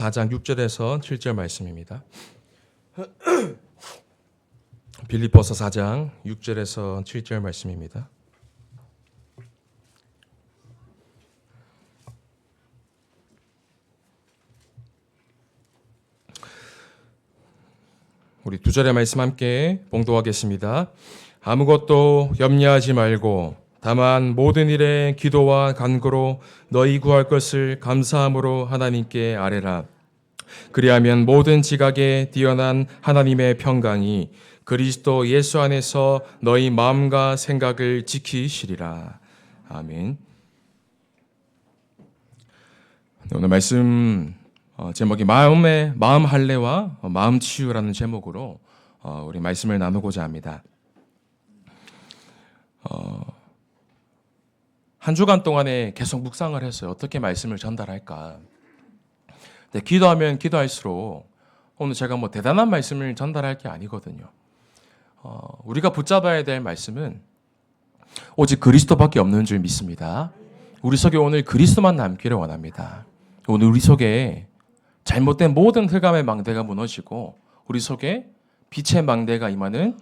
4장 6절에서 7절 말씀입니다. 빌립보서 4장 6절에서 7절 말씀입니다. 우리 두 절의 말씀 함께 봉독하겠습니다. 아무것도 염려하지 말고 다만 모든 일에 기도와 간구로 너희 구할 것을 감사함으로 하나님께 아뢰라. 그리하면 모든 지각에 뛰어난 하나님의 평강이 그리스도 예수 안에서 너희 마음과 생각을 지키시리라. 아멘. 오늘 말씀 제목이 마음 할례와 마음 치유라는 제목으로 우리 말씀을 나누고자 합니다. 한 주간 동안에 계속 묵상을 했어요. 어떻게 말씀을 전달할까. 근데 기도하면 기도할수록 오늘 제가 뭐 대단한 말씀을 전달할 게 아니거든요. 우리가 붙잡아야 될 말씀은 오직 그리스도밖에 없는 줄 믿습니다. 우리 속에 오늘 그리스도만 남기를 원합니다. 오늘 우리 속에 잘못된 모든 흑암의 망대가 무너지고 우리 속에 빛의 망대가 임하는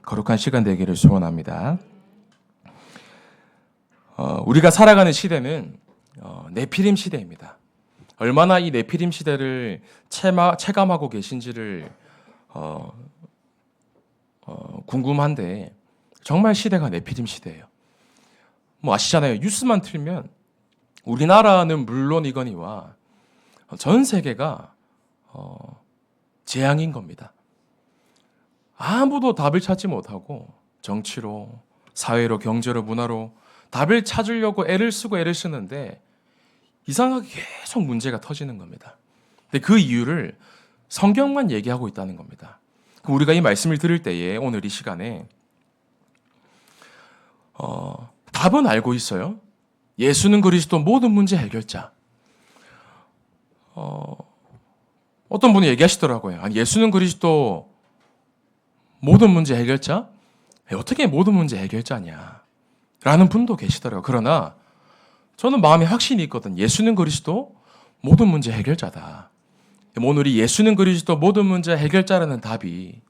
거룩한 시간 되기를 소원합니다. 우리가 살아가는 시대는 네피림 시대입니다. 얼마나 이 네피림 시대를 체감하고 계신지를 궁금한데 정말 시대가 네피림 시대예요. 뭐 아시잖아요. 뉴스만 틀면 우리나라는 물론이거니와 전 세계가 재앙인 겁니다. 아무도 답을 찾지 못하고 정치로, 사회로, 경제로, 문화로 답을 찾으려고 애를 쓰는데 이상하게 계속 문제가 터지는 겁니다. 근데 그 이유를 성경만 얘기하고 있다는 겁니다. 우리가 이 말씀을 들을 때에 오늘 이 시간에 답은 알고 있어요. 예수는 그리스도 모든 문제 해결자. 어떤 분이 얘기하시더라고요. 아니, 예수는 그리스도 모든 문제 해결자? 어떻게 모든 문제 해결자냐? 라는 분도 계시더라고요. 그러나 저는 마음에 확신이 있거든. 예수는 그리스도 모든 문제 해결자다. 오늘 이 예수는 그리스도 모든 문제 해결자라는 답이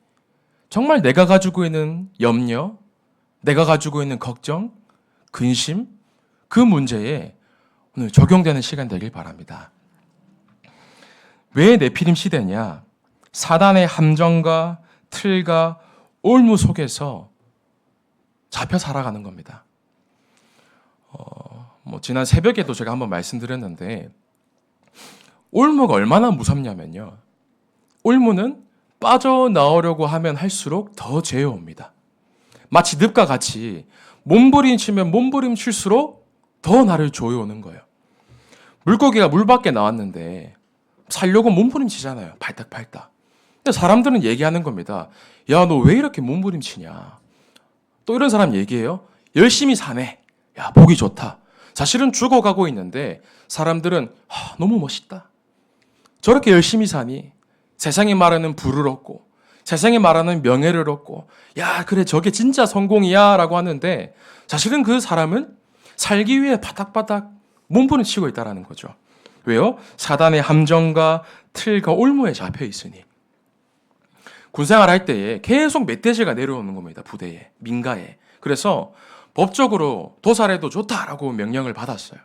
정말 내가 가지고 있는 염려, 내가 가지고 있는 걱정, 근심, 그 문제에 오늘 적용되는 시간 되길 바랍니다. 왜 네피림 시대냐? 사단의 함정과 틀과 올무 속에서 잡혀 살아가는 겁니다. 지난 새벽에도 제가 한번 말씀드렸는데 올무가 얼마나 무섭냐면요. 올무는 빠져나오려고 하면 할수록 더 죄어옵니다. 마치 늪과 같이 몸부림치면 몸부림칠수록 더 나를 조여오는 거예요. 물고기가 물 밖에 나왔는데 살려고 몸부림치잖아요. 발딱발딱. 근데 사람들은 얘기하는 겁니다. 야, 너 왜 이렇게 몸부림치냐. 또 이런 사람 얘기해요. 열심히 사네. 야, 보기 좋다. 사실은 죽어가고 있는데 사람들은 너무 멋있다. 저렇게 열심히 사니 세상이 말하는 부를 얻고 세상이 말하는 명예를 얻고 야, 그래 저게 진짜 성공이야 라고 하는데 사실은 그 사람은 살기 위해 바닥바닥 몸부림치고 있다는 거죠. 왜요? 사단의 함정과 틀과 올무에 잡혀 있으니. 군생활 할 때에 계속 멧돼지가 내려오는 겁니다. 부대에, 민가에. 그래서 법적으로 도살해도 좋다라고 명령을 받았어요.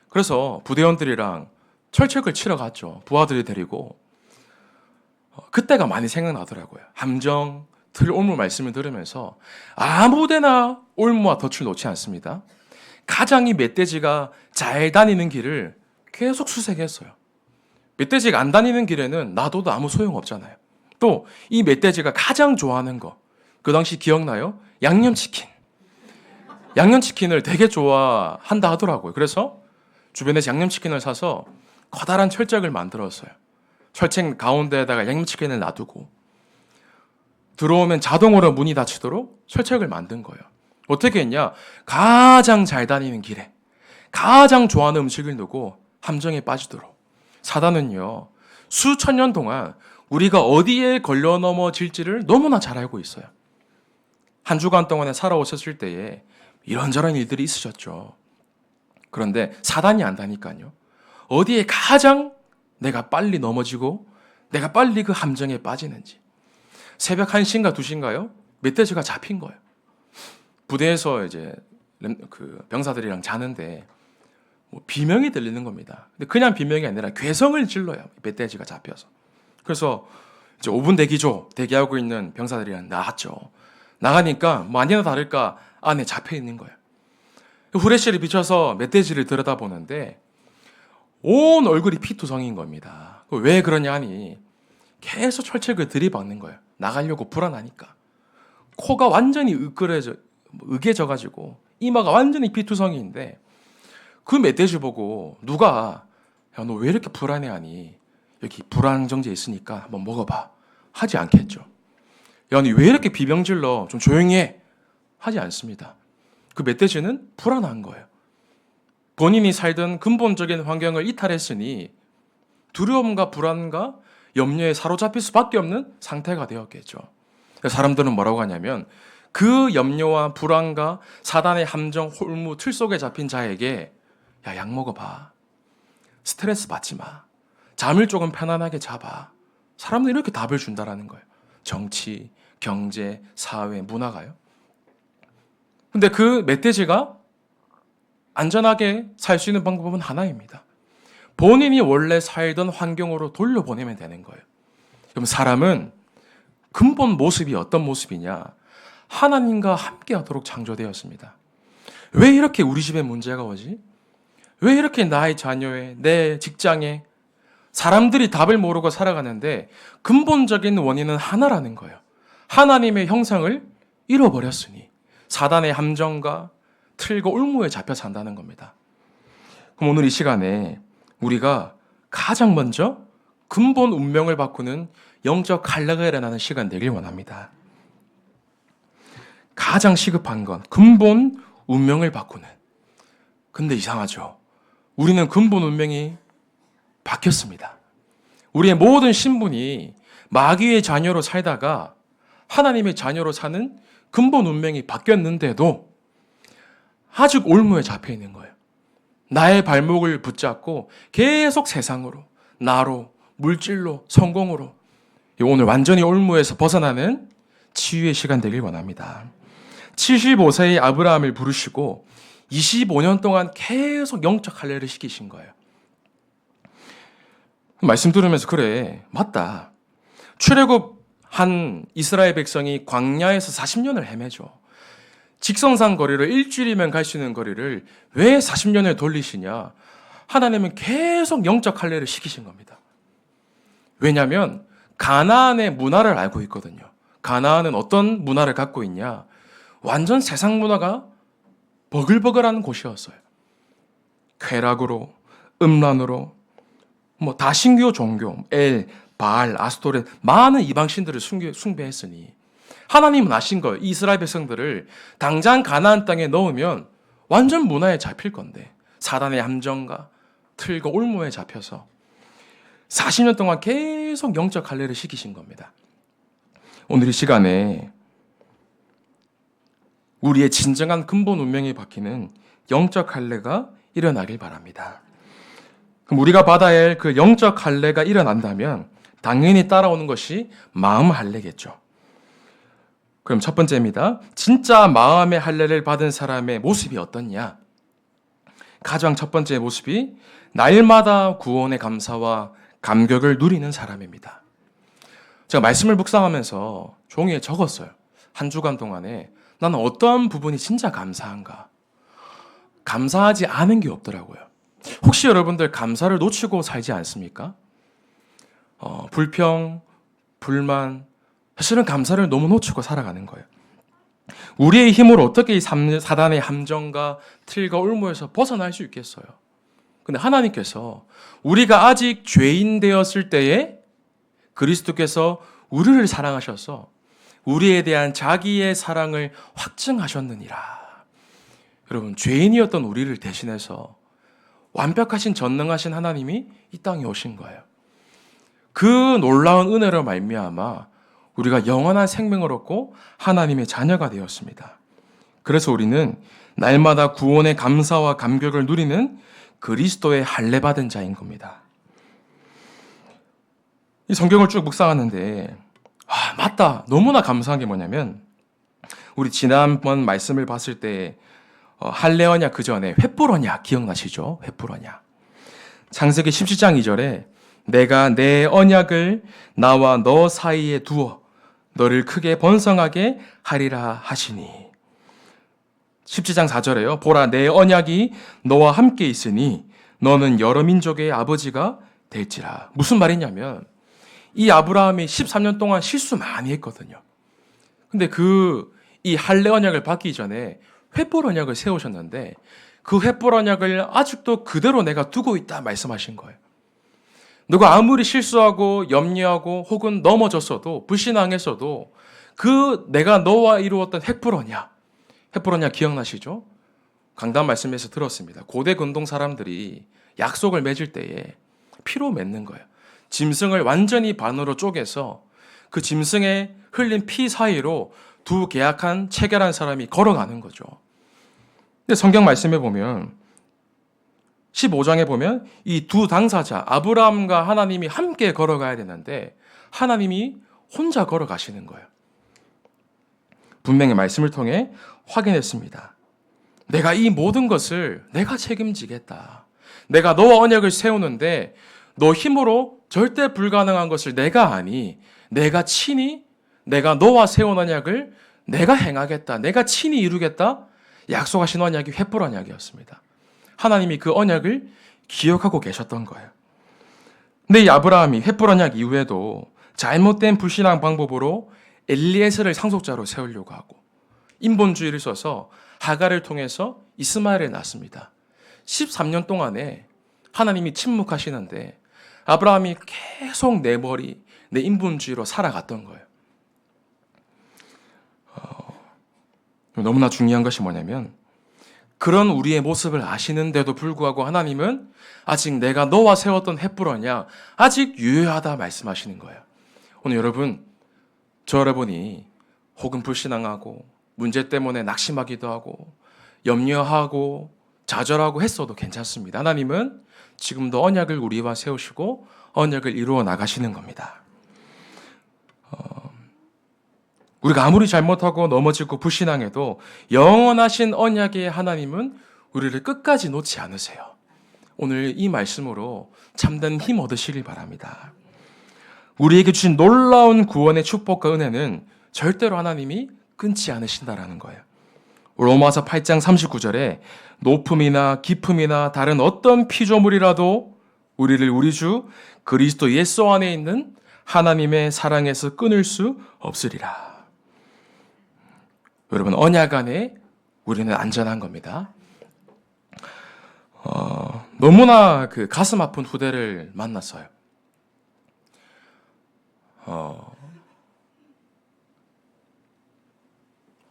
그래서 부대원들이랑 철책을 치러 갔죠. 부하들이 데리고. 그때가 많이 생각나더라고요. 함정, 틀, 올무 말씀을 들으면서 아무데나 올무와 덫을 놓지 않습니다. 가장 이 멧돼지가 잘 다니는 길을 계속 수색했어요. 멧돼지가 안 다니는 길에는 놔둬도 아무 소용없잖아요. 또 이 멧돼지가 가장 좋아하는 거, 그 당시 기억나요? 양념치킨. 양념치킨을 되게 좋아한다 하더라고요. 그래서 주변에서 양념치킨을 사서 커다란 철책을 만들었어요. 철책 가운데에다가 양념치킨을 놔두고 들어오면 자동으로 문이 닫히도록 철책을 만든 거예요. 어떻게 했냐? 가장 잘 다니는 길에 가장 좋아하는 음식을 넣고 함정에 빠지도록. 사단은요, 수천 년 동안 우리가 어디에 걸려 넘어질지를 너무나 잘 알고 있어요. 한 주간 동안에 살아오셨을 때에 이런저런 일들이 있으셨죠. 그런데 사단이 안다니까요. 어디에 가장 내가 빨리 넘어지고 내가 빨리 그 함정에 빠지는지. 새벽 1시인가 2시인가요? 멧돼지가 잡힌 거예요. 부대에서 이제 그 병사들이랑 자는데 뭐 비명이 들리는 겁니다. 근데 그냥 비명이 아니라 괴성을 질러요. 멧돼지가 잡혀서. 그래서 이제 5분 대기조 대기하고 있는 병사들이랑 나왔죠. 나가니까 뭐 아니나 다를까 안에 잡혀 있는 거예요. 후레쉬를 비춰서 멧돼지를 들여다보는데 온 얼굴이 피투성인 겁니다. 왜 그러냐 하니 계속 철책을 들이박는 거예요. 나가려고 불안하니까. 코가 완전히 으개져가지고 이마가 완전히 피투성이인데 그 멧돼지 보고 누가 야, 너 왜 이렇게 불안해하니? 여기 불안정제 있으니까 한번 먹어봐. 하지 않겠죠. 야, 너 왜 이렇게 비명질러? 좀 조용히 해. 하지 않습니다. 그 멧돼지는 불안한 거예요. 본인이 살던 근본적인 환경을 이탈했으니 두려움과 불안과 염려에 사로잡힐 수밖에 없는 상태가 되었겠죠. 사람들은 뭐라고 하냐면 그 염려와 불안과 사단의 함정, 홀무, 틀 속에 잡힌 자에게 야, 약 먹어봐. 스트레스 받지 마. 잠을 조금 편안하게 자봐. 사람들이 이렇게 답을 준다라는 거예요. 정치, 경제, 사회, 문화가요. 근데 그 멧돼지가 안전하게 살 수 있는 방법은 하나입니다. 본인이 원래 살던 환경으로 돌려보내면 되는 거예요. 그럼 사람은 근본 모습이 어떤 모습이냐? 하나님과 함께하도록 창조되었습니다. 왜 이렇게 우리 집에 문제가 오지? 왜 이렇게 나의 자녀에, 내 직장에 사람들이 답을 모르고 살아가는데 근본적인 원인은 하나라는 거예요. 하나님의 형상을 잃어버렸으니 사단의 함정과 틀과 올무에 잡혀 산다는 겁니다. 그럼 오늘 이 시간에 우리가 가장 먼저 근본 운명을 바꾸는 영적 갈래가 일어나는 시간 되길 원합니다. 가장 시급한 건 근본 운명을 바꾸는. 근데 이상하죠. 우리는 근본 운명이 바뀌었습니다. 우리의 모든 신분이 마귀의 자녀로 살다가 하나님의 자녀로 사는 근본 운명이 바뀌었는데도 아직 올무에 잡혀 있는 거예요. 나의 발목을 붙잡고 계속 세상으로, 나로, 물질로, 성공으로 오늘 완전히 올무에서 벗어나는 치유의 시간 되길 원합니다. 75세의 아브라함을 부르시고 25년 동안 계속 영적 할례를 시키신 거예요. 말씀 들으면서 그래, 맞다. 출애굽한 이스라엘 백성이 광야에서 40년을 헤매죠. 직선상 거리를 일주일이면 갈 수 있는 거리를 왜 40년을 돌리시냐? 하나님은 계속 영적 할례를 시키신 겁니다. 왜냐하면 가나안의 문화를 알고 있거든요. 가나안은 어떤 문화를 갖고 있냐? 완전 세상 문화가 버글버글한 곳이었어요. 쾌락으로, 음란으로, 뭐 다신교 종교, 엘, 바알, 아스토렛 많은 이방신들을 숭배했으니 하나님은 아신 거예요. 이스라엘 백성들을 당장 가나안 땅에 넣으면 완전 문화에 잡힐 건데 사단의 함정과 틀과 올무에 잡혀서 40년 동안 계속 영적 할례를 시키신 겁니다. 오늘 이 시간에 우리의 진정한 근본 운명이 바뀌는 영적 할례가 일어나길 바랍니다. 그럼 우리가 받아야 할 그 영적 할례가 일어난다면 당연히 따라오는 것이 마음 할례겠죠. 그럼 첫 번째입니다. 진짜 마음의 할례를 받은 사람의 모습이 어떻냐? 가장 첫 번째 모습이 날마다 구원의 감사와 감격을 누리는 사람입니다. 제가 말씀을 묵상하면서 종이에 적었어요. 한 주간 동안에 나는 어떠한 부분이 진짜 감사한가? 감사하지 않은 게 없더라고요. 혹시 여러분들 감사를 놓치고 살지 않습니까? 불평, 불만, 사실은 감사를 너무 놓치고 살아가는 거예요. 우리의 힘으로 어떻게 이 사단의 함정과 틀과 올무에서 벗어날 수 있겠어요? 근데 하나님께서 우리가 아직 죄인 되었을 때에 그리스도께서 우리를 사랑하셔서 우리에 대한 자기의 사랑을 확증하셨느니라. 여러분, 죄인이었던 우리를 대신해서 완벽하신 전능하신 하나님이 이 땅에 오신 거예요. 그 놀라운 은혜로 말미암아 우리가 영원한 생명을 얻고 하나님의 자녀가 되었습니다. 그래서 우리는 날마다 구원의 감사와 감격을 누리는 그리스도의 할례받은 자인 겁니다. 이 성경을 쭉 묵상하는데 맞다. 너무나 감사한 게 뭐냐면 우리 지난번 말씀을 봤을 때 할례 언약 그 전에 횃불 언약 기억나시죠? 횃불 언약. 창세기 17장 2절에 내가 내 언약을 나와 너 사이에 두어 너를 크게 번성하게 하리라 하시니. 17장 4절에요. 보라 내 언약이 너와 함께 있으니 너는 여러 민족의 아버지가 될지라. 무슨 말이냐면 이 아브라함이 13년 동안 실수 많이 했거든요. 근데 이 할례 언약을 받기 전에 횃불 언약을 세우셨는데 그 횃불 언약을 아직도 그대로 내가 두고 있다 말씀하신 거예요. 누가 아무리 실수하고 염려하고 혹은 넘어졌어도 불신앙했어도 내가 너와 이루었던 횃불 언약 기억나시죠? 강단 말씀에서 들었습니다. 고대 근동 사람들이 약속을 맺을 때에 피로 맺는 거예요. 짐승을 완전히 반으로 쪼개서 그 짐승에 흘린 피 사이로 두 계약한 체결한 사람이 걸어가는 거죠. 근데 성경 말씀에 보면 15장에 보면 이 두 당사자 아브라함과 하나님이 함께 걸어가야 되는데 하나님이 혼자 걸어가시는 거예요. 분명히 말씀을 통해 확인했습니다. 내가 이 모든 것을 내가 책임지겠다. 내가 너와 언약을 세우는데 너 힘으로 절대 불가능한 것을 내가 하니 내가 너와 세운 언약을 내가 행하겠다. 내가 친히 이루겠다. 약속하신 언약이 횃불 언약이었습니다. 하나님이 그 언약을 기억하고 계셨던 거예요. 근데 이 아브라함이 횃불 언약 이후에도 잘못된 불신앙 방법으로 엘리에셀을 상속자로 세우려고 하고 인본주의를 써서 하갈을 통해서 이스마엘을 낳습니다. 13년 동안에 하나님이 침묵하시는데 아브라함이 계속 내 인본주의로 살아갔던 거예요. 너무나 중요한 것이 뭐냐면 그런 우리의 모습을 아시는데도 불구하고 하나님은 아직 내가 너와 세웠던 횃불 언약 아직 유효하다 말씀하시는 거예요. 오늘 저 여러분이 혹은 불신앙하고 문제 때문에 낙심하기도 하고 염려하고 좌절하고 했어도 괜찮습니다. 하나님은 지금도 언약을 우리와 세우시고 언약을 이루어 나가시는 겁니다. 우리가 아무리 잘못하고 넘어지고 불신앙해도 영원하신 언약의 하나님은 우리를 끝까지 놓지 않으세요. 오늘 이 말씀으로 참된 힘 얻으시길 바랍니다. 우리에게 주신 놀라운 구원의 축복과 은혜는 절대로 하나님이 끊지 않으신다라는 거예요. 로마서 8장 39절에 높음이나 깊음이나 다른 어떤 피조물이라도 우리를 우리 주 그리스도 예수 안에 있는 하나님의 사랑에서 끊을 수 없으리라. 여러분 언약 안에 우리는 안전한 겁니다. 너무나 가슴 아픈 후대를 만났어요.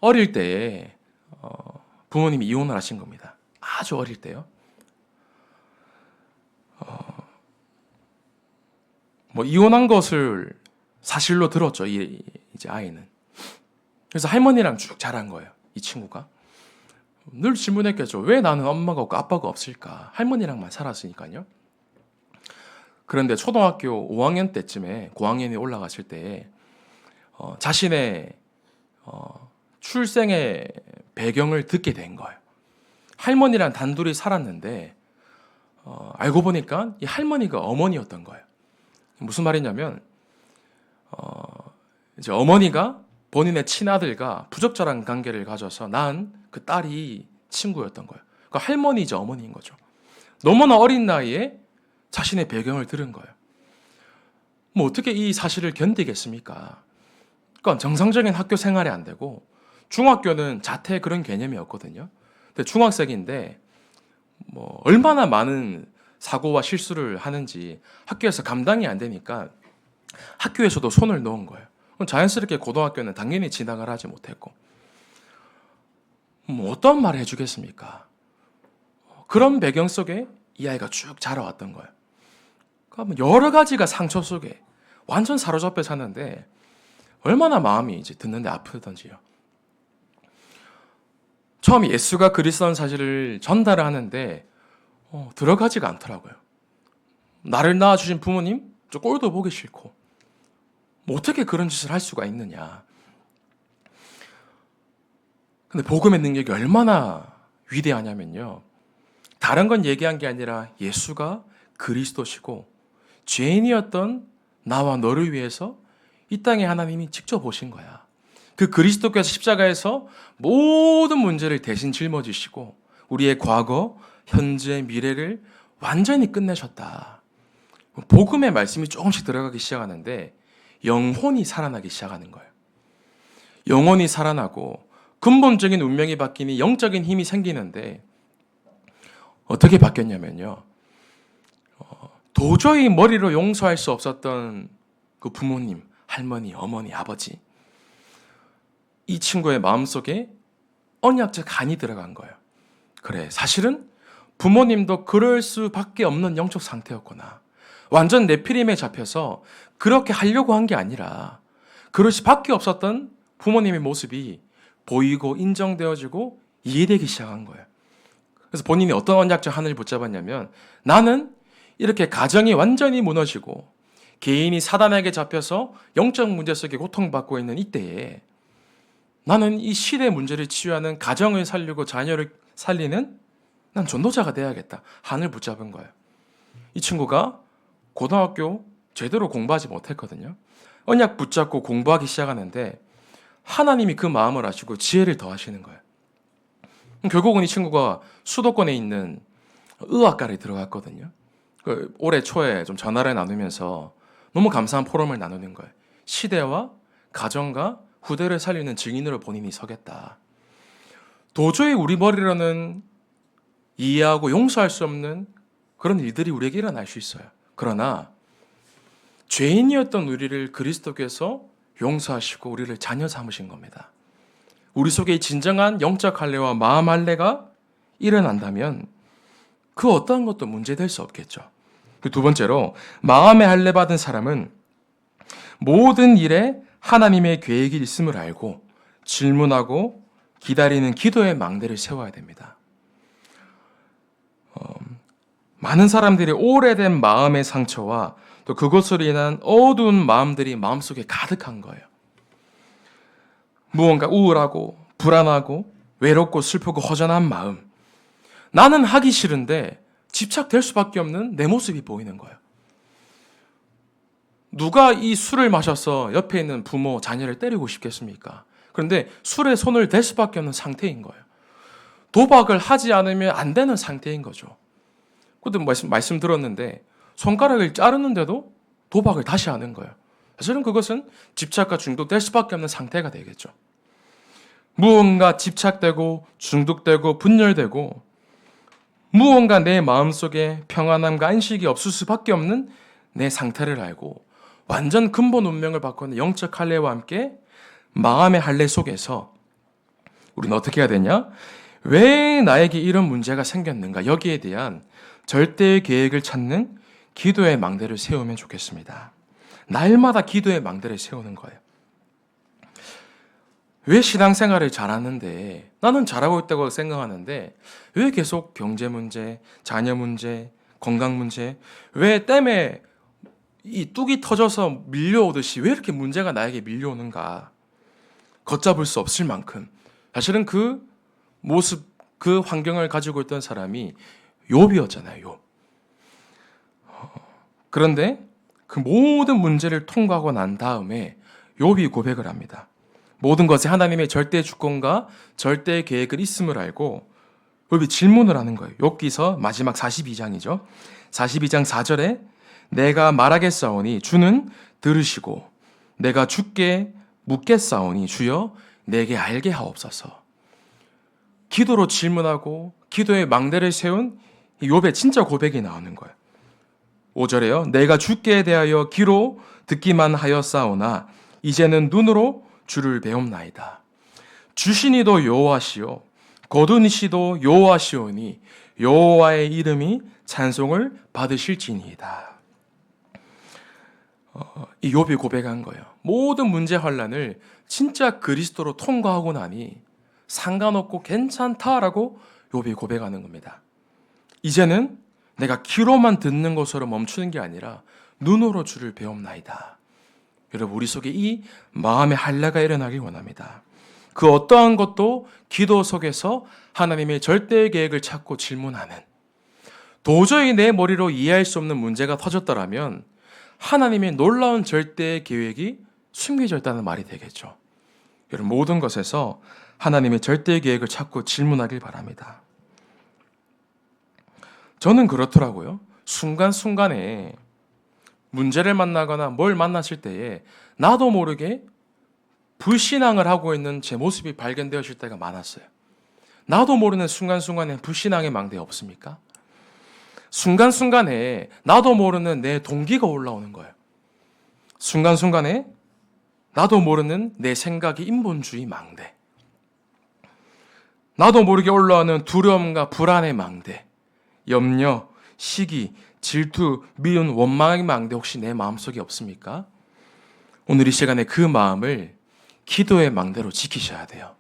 어릴 때에 부모님이 이혼을 하신 겁니다. 아주 어릴 때요. 이혼한 것을 사실로 들었죠. 이제 아이는. 그래서 할머니랑 쭉 자란 거예요. 이 친구가. 늘 질문했겠죠. 왜 나는 엄마가 없고 아빠가 없을까? 할머니랑만 살았으니까요. 그런데 초등학교 5학년 때쯤에 고학년이 올라갔을 때 자신의 출생의 배경을 듣게 된 거예요. 할머니랑 단둘이 살았는데 알고 보니까 이 할머니가 어머니였던 거예요. 무슨 말이냐면 이제 어머니가 본인의 친아들과 부적절한 관계를 가져서 낳은 그 딸이 친구였던 거예요. 그러니까 할머니이자 어머니인 거죠. 너무나 어린 나이에 자신의 배경을 들은 거예요. 어떻게 이 사실을 견디겠습니까? 그러니까 정상적인 학교 생활이 안 되고 중학교는 자퇴 그런 개념이 없거든요. 근데 중학생인데 얼마나 많은 사고와 실수를 하는지 학교에서 감당이 안 되니까 학교에서도 손을 놓은 거예요. 그럼 자연스럽게 고등학교는 당연히 진학을 하지 못했고 어떤 말을 해주겠습니까? 그런 배경 속에 이 아이가 쭉 자라왔던 거예요. 그러니까 여러 가지가 상처 속에 완전 사로잡혀 사는데 얼마나 마음이 이제 듣는데 아프던지요. 처음 예수가 그리스도라는 사실을 전달을 하는데 들어가지가 않더라고요. 나를 낳아주신 부모님 저 꼴도 보기 싫고 뭐 어떻게 그런 짓을 할 수가 있느냐. 근데 복음의 능력이 얼마나 위대하냐면요. 다른 건 얘기한 게 아니라 예수가 그리스도시고 죄인이었던 나와 너를 위해서 이 땅에 하나님이 직접 오신 거야. 그 그리스도께서 십자가에서 모든 문제를 대신 짊어지시고 우리의 과거, 현재, 미래를 완전히 끝내셨다. 복음의 말씀이 조금씩 들어가기 시작하는데 영혼이 살아나기 시작하는 거예요. 영혼이 살아나고 근본적인 운명이 바뀌니 영적인 힘이 생기는데 어떻게 바뀌었냐면요. 도저히 머리로 용서할 수 없었던 그 부모님, 할머니, 어머니, 아버지. 이 친구의 마음속에 언약적 간이 들어간 거예요. 그래, 사실은 부모님도 그럴 수밖에 없는 영적 상태였구나. 완전 네피림에 잡혀서 그렇게 하려고 한 게 아니라 그럴 수밖에 없었던 부모님의 모습이 보이고 인정되어지고 이해되기 시작한 거예요. 그래서 본인이 어떤 언약적 하늘을 붙잡았냐면 나는 이렇게 가정이 완전히 무너지고 개인이 사단에게 잡혀서 영적 문제 속에 고통받고 있는 이때에 나는 이 시대의 문제를 치유하는 가정을 살리고 자녀를 살리는 난 전도자가 돼야겠다. 하늘 붙잡은 거예요. 이 친구가 고등학교 제대로 공부하지 못했거든요. 언약 붙잡고 공부하기 시작하는데 하나님이 그 마음을 아시고 지혜를 더하시는 거예요. 결국은 이 친구가 수도권에 있는 의학과를 들어갔거든요. 올해 초에 좀 전화를 나누면서 너무 감사한 포럼을 나누는 거예요. 시대와 가정과 후대를 살리는 증인으로 본인이 서겠다. 도저히 우리 머리로는 이해하고 용서할 수 없는 그런 일들이 우리에게 일어날 수 있어요. 그러나 죄인이었던 우리를 그리스도께서 용서하시고 우리를 자녀 삼으신 겁니다. 우리 속에 진정한 영적 할례와 마음 할례가 일어난다면 그 어떠한 것도 문제될 수 없겠죠. 두 번째로 마음의 할례 받은 사람은 모든 일에 하나님의 계획이 있음을 알고 질문하고 기다리는 기도의 망대를 세워야 됩니다. 많은 사람들이 오래된 마음의 상처와 또 그것으로 인한 어두운 마음들이 마음속에 가득한 거예요. 무언가 우울하고 불안하고 외롭고 슬프고 허전한 마음. 나는 하기 싫은데 집착될 수밖에 없는 내 모습이 보이는 거예요. 누가 이 술을 마셔서 옆에 있는 부모, 자녀를 때리고 싶겠습니까? 그런데 술에 손을 댈 수밖에 없는 상태인 거예요. 도박을 하지 않으면 안 되는 상태인 거죠. 그때 말씀 들었는데 손가락을 자르는데도 도박을 다시 하는 거예요. 사실은 그것은 집착과 중독될 수밖에 없는 상태가 되겠죠. 무언가 집착되고 중독되고 분열되고 무언가 내 마음속에 평안함과 안식이 없을 수밖에 없는 내 상태를 알고 완전 근본 운명을 바꾸는 영적 할례와 함께 마음의 할례 속에서 우리는 어떻게 해야 되냐? 왜 나에게 이런 문제가 생겼는가? 여기에 대한 절대의 계획을 찾는 기도의 망대를 세우면 좋겠습니다. 날마다 기도의 망대를 세우는 거예요. 왜 신앙생활을 잘하는데 나는 잘하고 있다고 생각하는데 왜 계속 경제 문제, 자녀 문제, 건강 문제 왜 때문에 이 뚝이 터져서 밀려오듯이 왜 이렇게 문제가 나에게 밀려오는가 걷잡을 수 없을 만큼 사실은 그 모습 그 환경을 가지고 있던 사람이 욥이었잖아요. 욥. 그런데 그 모든 문제를 통과하고 난 다음에 욥이 고백을 합니다. 모든 것에 하나님의 절대 주권과 절대 계획을 있음을 알고 욥이 질문을 하는 거예요. 욥기서 마지막 42장이죠. 42장 4절에 내가 말하겠사오니 주는 들으시고 내가 주께 묻겠사오니 주여 내게 알게 하옵소서. 기도로 질문하고 기도의 망대를 세운 욥의 진짜 고백이 나오는 거예요. 5절에요. 내가 주께 대하여 귀로 듣기만 하였사오나 이제는 눈으로 주를 배움나이다. 주신이도 여호와시요 거두니시도 여호와시오니 여호와의 이름이 찬송을 받으실지니이다. 이 욥이 고백한 거예요. 모든 문제 환란을 진짜 그리스도로 통과하고 나니 상관없고 괜찮다라고 욥이 고백하는 겁니다. 이제는 내가 귀로만 듣는 것으로 멈추는 게 아니라 눈으로 주를 배움나이다. 여러분, 우리 속에 이 마음의 할례가 일어나길 원합니다. 그 어떠한 것도 기도 속에서 하나님의 절대 계획을 찾고 질문하는, 도저히 내 머리로 이해할 수 없는 문제가 터졌더라면 하나님의 놀라운 절대 계획이 숨겨져 있다는 말이 되겠죠. 여러분, 모든 것에서 하나님의 절대 계획을 찾고 질문하길 바랍니다. 저는 그렇더라고요. 순간순간에 문제를 만나거나 뭘 만났을 때에 나도 모르게 불신앙을 하고 있는 제 모습이 발견되어질 때가 많았어요. 나도 모르는 순간순간에 불신앙의 망대 없습니까? 순간순간에 나도 모르는 내 동기가 올라오는 거예요. 순간순간에 나도 모르는 내 생각의 인본주의 망대, 나도 모르게 올라오는 두려움과 불안의 망대, 염려, 시기, 질투, 미운, 원망의 망대 혹시 내 마음속에 없습니까? 오늘 이 시간에 그 마음을 기도의 망대로 지키셔야 돼요.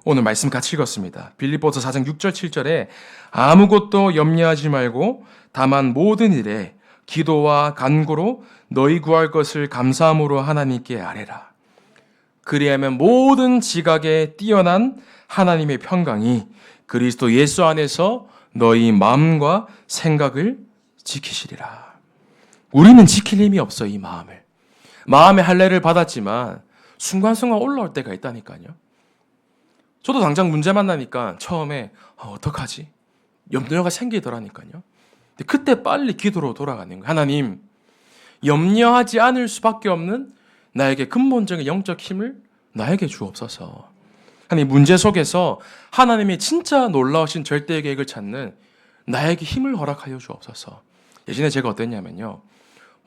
오늘 말씀 같이 읽었습니다. 빌립보서 4장 6절 7절에 아무것도 염려하지 말고 다만 모든 일에 기도와 간구로 너희 구할 것을 감사함으로 하나님께 아뢰라. 그리하면 모든 지각에 뛰어난 하나님의 평강이 그리스도 예수 안에서 너희 마음과 생각을 지키시리라. 우리는 지킬 힘이 없어. 이 마음을. 마음의 할례를 받았지만 순간순간 올라올 때가 있다니까요. 저도 당장 문제 만나니까 처음에 어떡하지? 염려가 생기더라니까요. 근데 그때 빨리 기도로 돌아가는 거예요. 하나님, 염려하지 않을 수밖에 없는 나에게 근본적인 영적 힘을 나에게 주옵소서. 하나님, 문제 속에서 하나님의 진짜 놀라우신 절대 계획을 찾는 나에게 힘을 허락하여 주옵소서. 예전에 제가 어땠냐면요,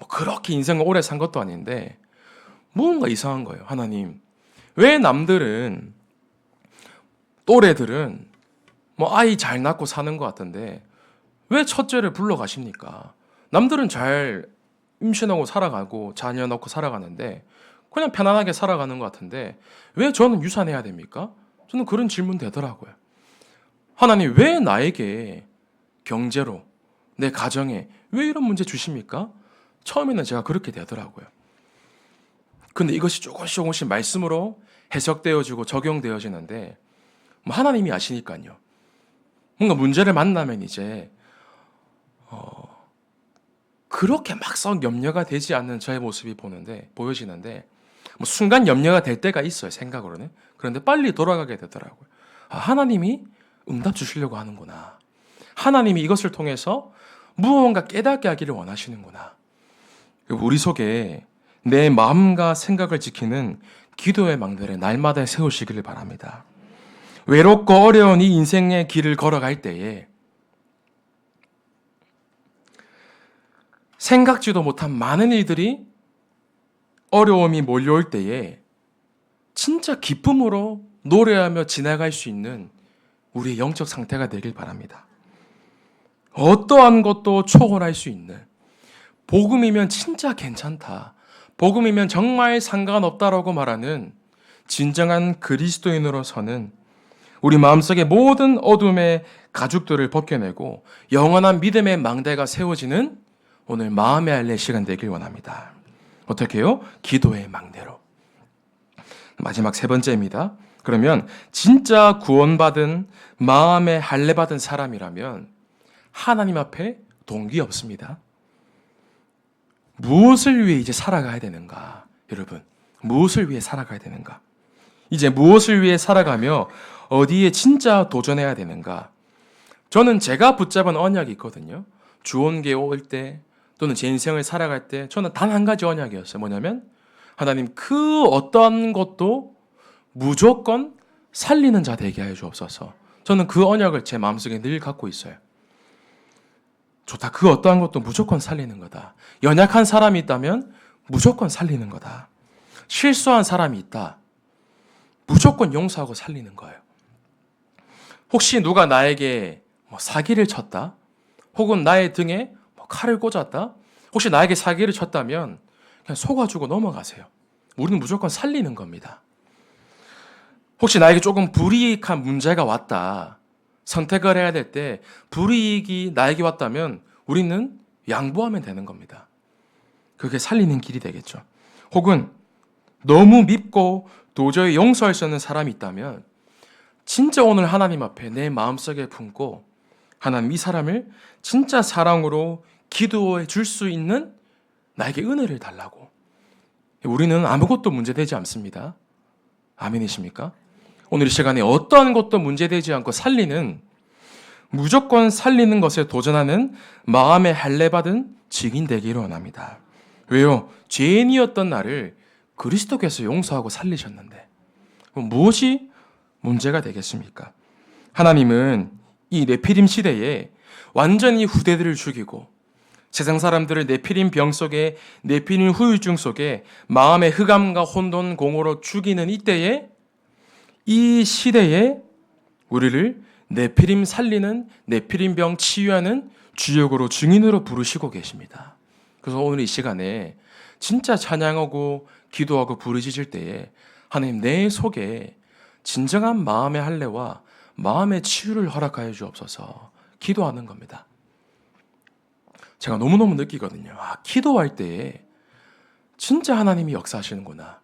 그렇게 인생을 오래 산 것도 아닌데 뭔가 이상한 거예요. 하나님, 왜 남들은, 또래들은 아이 잘 낳고 사는 것 같은데 왜 첫째를 불러가십니까? 남들은 잘 임신하고 살아가고 자녀 낳고 살아가는데 그냥 편안하게 살아가는 것 같은데 왜 저는 유산해야 됩니까? 저는 그런 질문 되더라고요. 하나님, 왜 나에게 경제로, 내 가정에 왜 이런 문제 주십니까? 처음에는 제가 그렇게 되더라고요. 근데 이것이 조금씩 말씀으로 해석되어지고 적용되어지는데 하나님이 아시니까요. 뭔가 문제를 만나면 이제 그렇게 막상 염려가 되지 않는 저의 모습이 보여지는데 순간 염려가 될 때가 있어요. 생각으로는. 그런데 빨리 돌아가게 되더라고요. 하나님이 응답 주시려고 하는구나. 하나님이 이것을 통해서 무언가 깨닫게 하기를 원하시는구나. 우리 속에 내 마음과 생각을 지키는 기도의 망대를 날마다 세우시기를 바랍니다. 외롭고 어려운 이 인생의 길을 걸어갈 때에 생각지도 못한 많은 일들이, 어려움이 몰려올 때에 진짜 기쁨으로 노래하며 지나갈 수 있는 우리의 영적 상태가 되길 바랍니다. 어떠한 것도 초월할 수 있는, 복음이면 진짜 괜찮다, 복음이면 정말 상관없다라고 말하는 진정한 그리스도인으로서는 우리 마음속의 모든 어둠의 가죽들을 벗겨내고 영원한 믿음의 망대가 세워지는 오늘 마음의 할례 시간 되길 원합니다. 어떻게 해요? 기도의 망대로. 마지막 세 번째입니다. 그러면 진짜 구원받은, 마음의 할례 받은 사람이라면 하나님 앞에 동기 없습니다. 무엇을 위해 이제 살아가야 되는가? 여러분, 무엇을 위해 살아가야 되는가? 이제 무엇을 위해 살아가며 어디에 진짜 도전해야 되는가? 저는 제가 붙잡은 언약이 있거든요. 주원교회 올 때 또는 제 인생을 살아갈 때 저는 단 한 가지 언약이었어요. 뭐냐면 하나님, 그 어떤 것도 무조건 살리는 자 되게 하여 주옵소서. 저는 그 언약을 제 마음속에 늘 갖고 있어요. 좋다. 그 어떠한 것도 무조건 살리는 거다. 연약한 사람이 있다면 무조건 살리는 거다. 실수한 사람이 있다. 무조건 용서하고 살리는 거예요. 혹시 누가 나에게 사기를 쳤다, 혹은 나의 등에 칼을 꽂았다, 혹시 나에게 사기를 쳤다면 그냥 속아주고 넘어가세요. 우리는 무조건 살리는 겁니다. 혹시 나에게 조금 불이익한 문제가 왔다, 선택을 해야 될 때 불이익이 나에게 왔다면 우리는 양보하면 되는 겁니다. 그게 살리는 길이 되겠죠. 혹은 너무 밉고 도저히 용서할 수 없는 사람이 있다면 진짜 오늘 하나님 앞에 내 마음속에 품고 하나님 이 사람을 진짜 사랑으로 기도해 줄 수 있는 나에게 은혜를 달라고. 우리는 아무것도 문제되지 않습니다. 아멘이십니까? 오늘 이 시간에 어떠한 것도 문제되지 않고 무조건 살리는 것에 도전하는 마음의 할례받은 증인 되기를 원합니다. 왜요? 죄인이었던 나를 그리스도께서 용서하고 살리셨는데 무엇이 문제가 되겠습니까? 하나님은 이 네피림 시대에 완전히 후대들을 죽이고 세상 사람들을 네피림 병 속에, 네피림 후유증 속에 마음의 흑암과 혼돈 공허로 죽이는 이 시대에 우리를 네피림 살리는, 네피림 병 치유하는 주역으로 증인으로 부르시고 계십니다. 그래서 오늘 이 시간에 진짜 찬양하고 기도하고 부르짖을 때에 하나님 내 속에 진정한 마음의 할례와 마음의 치유를 허락하여 주옵소서 기도하는 겁니다. 제가 너무너무 느끼거든요. 기도할 때에 진짜 하나님이 역사하시는구나.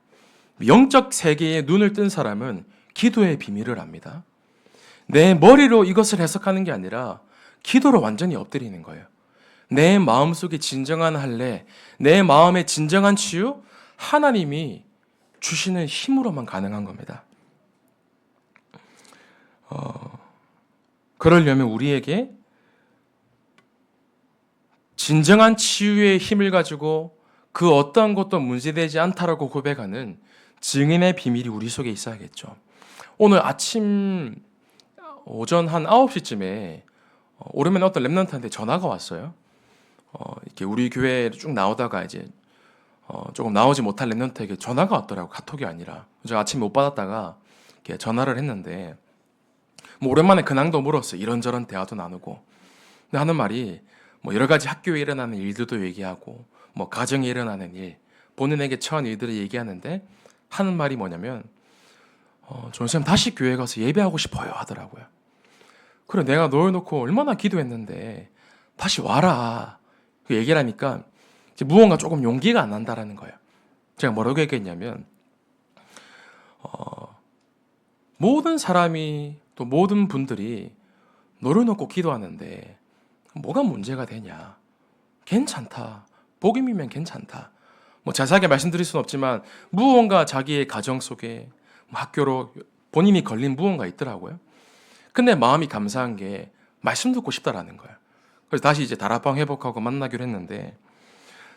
영적 세계에 눈을 뜬 사람은 기도의 비밀을 압니다. 내 머리로 이것을 해석하는 게 아니라 기도로 완전히 엎드리는 거예요. 내 마음속에 진정한 할례, 내 마음의 진정한 치유, 하나님이 주시는 힘으로만 가능한 겁니다. 그러려면 우리에게 진정한 치유의 힘을 가지고 그 어떠한 것도 문제되지 않다라고 고백하는 증인의 비밀이 우리 속에 있어야겠죠. 오늘 아침 오전 한 9시쯤에 오랜만에 어떤 랩런트한테 전화가 왔어요. 이렇게 우리 교회에 쭉 나오다가 이제 조금 나오지 못한 랩런트에게 전화가 왔더라고. 카톡이 아니라. 제가 아침에 못 받았다가 이렇게 전화를 했는데 뭐 오랜만에 근황도 물었어요. 이런저런 대화도 나누고. 근데 하는 말이 뭐 여러 가지 학교에 일어나는 일들도 얘기하고 뭐 가정에 일어나는 일, 본인에게 처한 일들을 얘기하는데 하는 말이 뭐냐면 선생님 다시 교회 가서 예배하고 싶어요 하더라고요. 그래 내가 넣어놓고 얼마나 기도했는데 다시 와라 그 얘기를 하니까 이제 무언가 조금 용기가 안 난다라는 거예요. 제가 뭐라고 얘기했냐면 모든 사람이 또 모든 분들이 넣어놓고 기도하는데 뭐가 문제가 되냐. 괜찮다. 복음이면 괜찮다. 뭐 자세하게 말씀드릴 수는 없지만 무언가 자기의 가정 속에 학교로 본인이 걸린 무언가 있더라고요. 근데 마음이 감사한 게 말씀 듣고 싶다라는 거예요. 그래서 다시 이제 다락방 회복하고 만나기로 했는데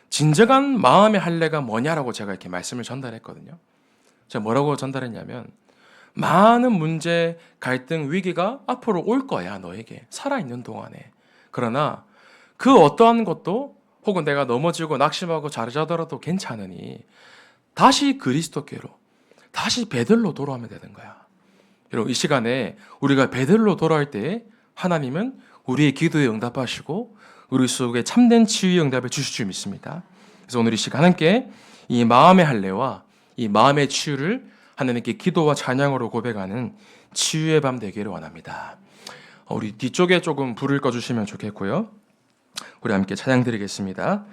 진정한 마음의 할례가 뭐냐라고 제가 이렇게 말씀을 전달했거든요. 제가 뭐라고 전달했냐면 많은 문제, 갈등, 위기가 앞으로 올 거야 너에게 살아있는 동안에. 그러나 그 어떠한 것도 혹은 내가 넘어지고 낙심하고 자르자더라도 괜찮으니 다시 그리스도께로 다시 베들로 돌아오면 되는 거야. 여러분 이 시간에 우리가 베들로 돌아올 때 하나님은 우리의 기도에 응답하시고 우리 속에 참된 치유의 응답을 주실 줄 믿습니다. 그래서 오늘 이 시간 함께 이 마음의 할례와 이 마음의 치유를 하나님께 기도와 찬양으로 고백하는 치유의 밤 되기를 원합니다. 우리 뒤쪽에 조금 불을 꺼주시면 좋겠고요. 우리 함께 찬양 드리겠습니다.